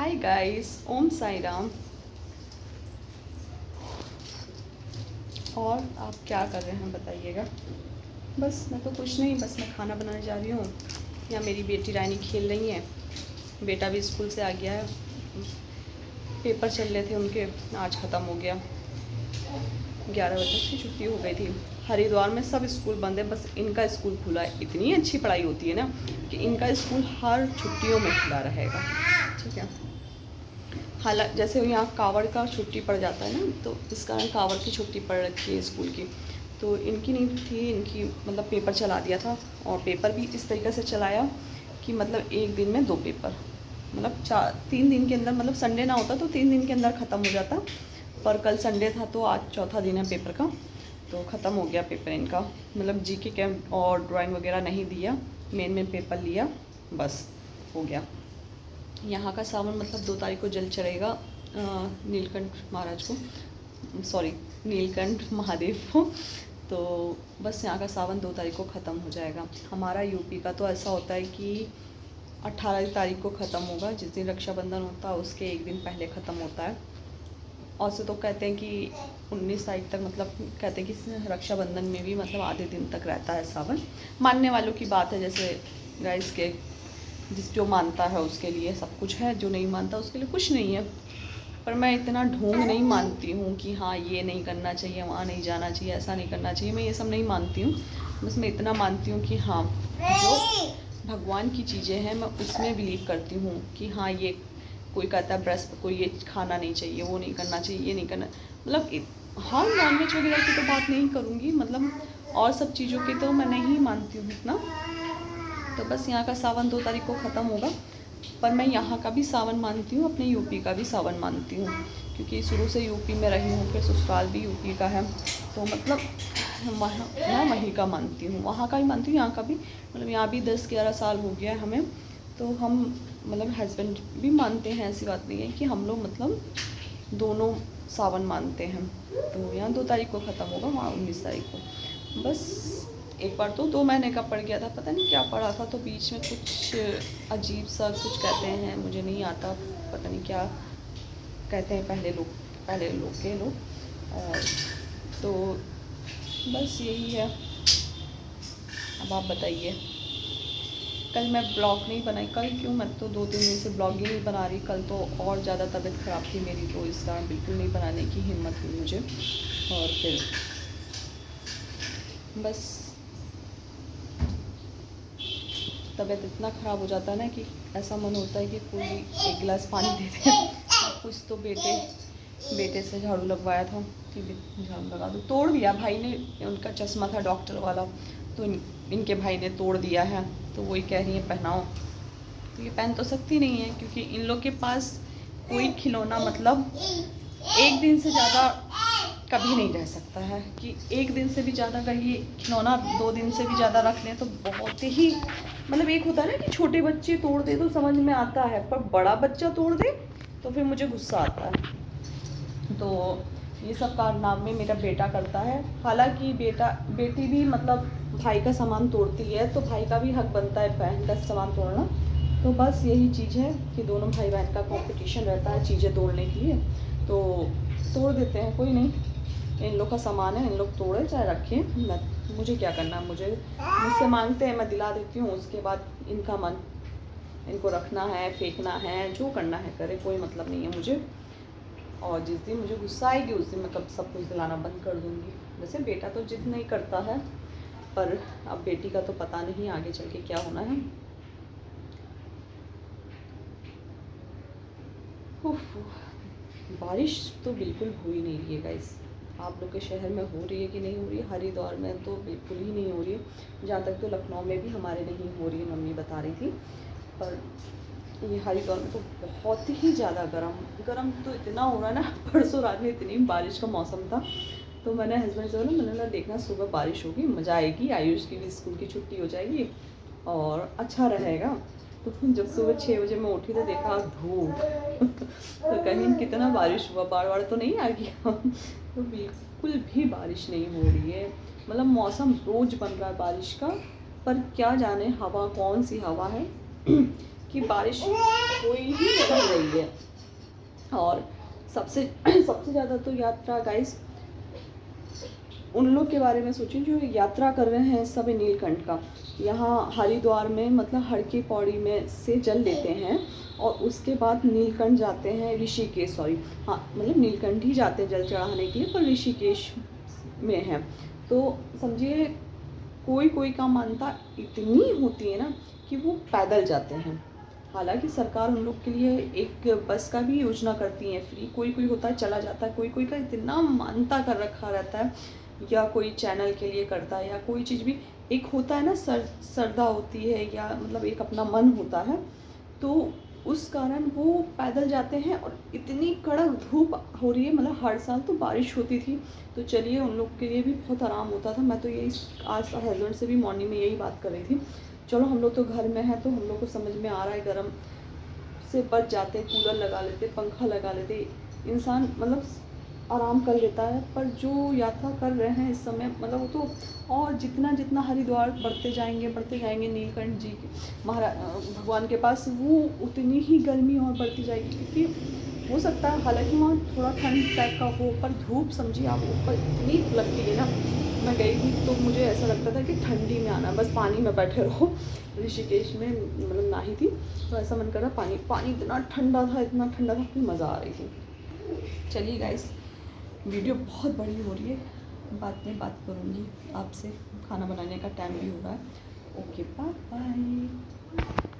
Hi guys, ओम साई राम। और आप क्या कर रहे हैं बताइएगा। बस मैं तो कुछ नहीं, बस मैं खाना बनाने जा रही हूँ। यहाँ मेरी बेटी रानी खेल रही है, बेटा भी स्कूल से आ गया है। पेपर चल रहे थे उनके, आज ख़त्म हो गया। 11 बजे की छुट्टी हो गई थी। हरिद्वार में सब स्कूल बंद है, बस इनका स्कूल खुला है। इतनी अच्छी पढ़ाई होती है ना कि इनका स्कूल हर छुट्टियों में खुला रहेगा। ठीक है, हालांकि जैसे यहाँ कावड़ का छुट्टी पड़ जाता है ना, तो इस कारण कावड़ की छुट्टी पड़ रखी है स्कूल की। तो इनकी नहीं थी, इनकी मतलब पेपर चला दिया था। और पेपर भी इस तरीके से चलाया कि मतलब एक दिन में 2 पेपर, मतलब 3 दिन के अंदर, मतलब संडे ना होता तो 3 दिन के अंदर ख़त्म हो जाता। पर कल संडे था तो आज चौथा दिन है पेपर का, तो ख़त्म हो गया पेपर इनका। मतलब जीके कैंप और ड्राइंग वगैरह नहीं दिया, मेन पेपर लिया, बस हो गया। यहाँ का सावन मतलब 2 तारीख को जल चढ़ेगा नीलकंठ महाराज को, सॉरी नीलकंठ महादेव को। तो बस यहाँ का सावन 2 तारीख को ख़त्म हो जाएगा। हमारा यूपी का तो ऐसा होता है कि 18 तारीख को ख़त्म होगा, जिस दिन रक्षाबंधन होता है उसके एक दिन पहले ख़त्म होता है। और से तो कहते हैं कि 19 तारीख तक, मतलब कहते हैं कि रक्षाबंधन में भी मतलब आधे दिन तक रहता है सावन। मानने वालों की बात है, जैसे गाइस के जो मानता है उसके लिए सब कुछ है, जो नहीं मानता उसके लिए कुछ नहीं है। पर मैं इतना ढोंग नहीं मानती हूँ कि हाँ ये नहीं करना चाहिए, वहाँ नहीं जाना चाहिए, ऐसा नहीं करना चाहिए। मैं ये सब नहीं मानती हूँ। बस मैं इतना मानती हूँ कि हाँ, जो भगवान की चीज़ें हैं मैं उसमें बिलीव करती हूँ कि हाँ ये कोई कहता है ब्रस्ट को ये खाना नहीं चाहिए, वो नहीं करना चाहिए, ये नहीं करना, मतलब हाँ नॉनवेज वगैरह की तो बात नहीं करूँगी, मतलब और सब चीज़ों की तो मैं नहीं मानती हूँ इतना। तो बस यहाँ का सावन 2 तारीख को ख़त्म होगा। पर मैं यहाँ का भी सावन मानती हूँ, अपने यूपी का भी सावन मानती हूँ, क्योंकि शुरू से यूपी में रही हूँ, फिर ससुराल भी यूपी का है। तो मतलब मैं वहीं का मानती हूँ, वहाँ का भी मानती हूँ, यहाँ का भी। मतलब यहाँ भी 10-11 साल हो गया है हमें। तो हम मतलब हस्बैंड भी मानते हैं, ऐसी बात नहीं है कि हम लोग मतलब दोनों सावन मानते हैं। तो यहाँ 2 तारीख को ख़त्म होगा, वहाँ 19 तारीख को। बस एक बार तो 2 महीने का पड़ गया था, पता नहीं क्या पड़ा था, तो बीच में कुछ अजीब सा कुछ कहते हैं, मुझे नहीं आता, पता नहीं क्या कहते हैं पहले लोग के लोग। और तो बस यही है। अब आप बताइए। कल मैं ब्लॉग नहीं बनाई, कल क्यों, मैं तो 2-3 दिन से ब्लॉग ही नहीं बना रही। कल तो और ज़्यादा तबीयत ख़राब थी मेरी, तो इस कारण बिल्कुल नहीं बनाने की हिम्मत हुई मुझे। और फिर बस तबीयत इतना ख़राब हो जाता है ना कि ऐसा मन होता है कि कोई एक गिलास पानी दे दे। कुछ तो बेटे से झाड़ू लगवाया था कि झाड़ू लगा दो, तोड़ दिया भाई ने, उनका चश्मा था डॉक्टर वाला, तो इनके भाई ने तोड़ दिया है। तो वही कह रही है पहनाओ, तो ये पहन तो सकती नहीं है, क्योंकि इन लोग के पास कोई खिलौना मतलब एक दिन से ज़्यादा कभी नहीं रह सकता है। कि एक दिन से भी ज़्यादा अगर ये खिलौना 2 दिन से भी ज़्यादा रख लें तो बहुत ही, मतलब एक होता है ना कि छोटे बच्चे तोड़ दे तो समझ में आता है, पर बड़ा बच्चा तोड़ दे तो फिर मुझे गुस्सा आता है। तो ये सब कारनामे मेरा बेटा करता है। हालांकि बेटी भी मतलब भाई का सामान तोड़ती है, तो भाई का भी हक बनता है बहन का सामान तोड़ना। तो बस यही चीज़ है कि दोनों भाई बहन का कंपटीशन रहता है चीज़ें तोड़ने के लिए, तो तोड़ देते हैं, कोई नहीं, इन लोग का सामान है, इन लोग तोड़े चाहे रखें, मैं मुझे क्या करना है, मुझसे मांगते हैं मैं दिला देती हूँ, उसके बाद इनका मन, इनको रखना है फेंकना है जो करना है करे, कोई मतलब नहीं है मुझे। और जिस दिन मुझे गुस्सा आएगी उस दिन मैं कब सब कुछ दिलाना बंद कर दूँगी। वैसे बेटा तो जिद नहीं करता है, पर अब बेटी का तो पता नहीं आगे चल के क्या होना है। बारिश तो बिल्कुल हो ही नहीं रही है गाइस। आप लोग के शहर में हो रही है कि नहीं हो रही है? हरिद्वार में तो बिल्कुल ही नहीं हो रही है। जहाँ तक तो लखनऊ में भी हमारे नहीं हो रही है, मम्मी बता रही थी। पर ये हरिद्वार में तो बहुत ही ज़्यादा गर्म तो इतना हो रहा है ना। परसों रात में इतनी बारिश का मौसम था, तो मैंने हस्बैंड से बोला, मैंने बोला देखना सुबह बारिश होगी, मज़ा आएगी, आयुष की भी स्कूल की छुट्टी हो जाएगी और अच्छा रहेगा। तो जब सुबह 6 बजे मैं उठी तो देखा धूप। तो कहीं कितना बारिश हुआ, बार बार तो नहीं आ गया। तो बिल्कुल भी बारिश नहीं हो रही है। मतलब मौसम रोज बन रहा है बारिश का, पर क्या जाने हवा कौन सी हवा है कि बारिश हो ही नहीं रही है। और सबसे ज़्यादा तो यात्रा गाइस उन लोग के बारे में सोचिए जो यात्रा कर रहे हैं सब नीलकंठ का। यहाँ हरिद्वार में मतलब हर की पौड़ी में से जल लेते हैं और उसके बाद नीलकंठ जाते हैं, ऋषिकेश, सॉरी हाँ मतलब नीलकंठ ही जाते हैं जल चढ़ाने के लिए, पर ऋषिकेश में है। तो समझिए कोई कोई का मानता इतनी होती है ना कि वो पैदल जाते हैं। हालांकि सरकार उन लोग के लिए एक बस का भी योजना करती है फ्री, कोई कोई होता है चला जाता है, कोई कोई का इतना मानता कर रखा रहता है, या कोई चैनल के लिए करता है या कोई चीज़ भी एक होता है ना, श्रद्धा होती है या मतलब एक अपना मन होता है, तो उस कारण वो पैदल जाते हैं। और इतनी कड़क धूप हो रही है, मतलब हर साल तो बारिश होती थी, तो चलिए उन लोग के लिए भी बहुत आराम होता था। मैं तो यही आज हस्बैंड से भी मॉर्निंग में यही बात कर रही थी, चलो हम लोग तो घर में हैं तो हम लोग को समझ में आ रहा है, गर्म से बच जाते, कूलर लगा लेते, पंखा लगा लेते, इंसान मतलब आराम कर लेता है। पर जो यात्रा कर रहे हैं इस समय मतलब वो तो और जितना जितना हरिद्वार बढ़ते जाएंगे नीलकंठ जी के भगवान के पास, वो उतनी ही गर्मी और बढ़ती जाएगी। क्योंकि हो सकता है हालांकि वहाँ थोड़ा ठंड टाइप का हो, पर धूप समझिए आप ऊपर इतनी लगती है ना। मैं गई थी तो मुझे ऐसा लगता था कि ठंडी में आना, बस पानी में बैठे रहो। ऋषिकेश में मतलब नहाई थी तो ऐसा मन कर रहा, पानी इतना ठंडा था, इतना ठंडा था, फिर मज़ा आ रही थी। चलिए गाइस वीडियो बहुत बड़ी हो रही है, बाद में बात करूँगी आपसे, खाना बनाने का टाइम भी हो रहा है। Okay bye bye.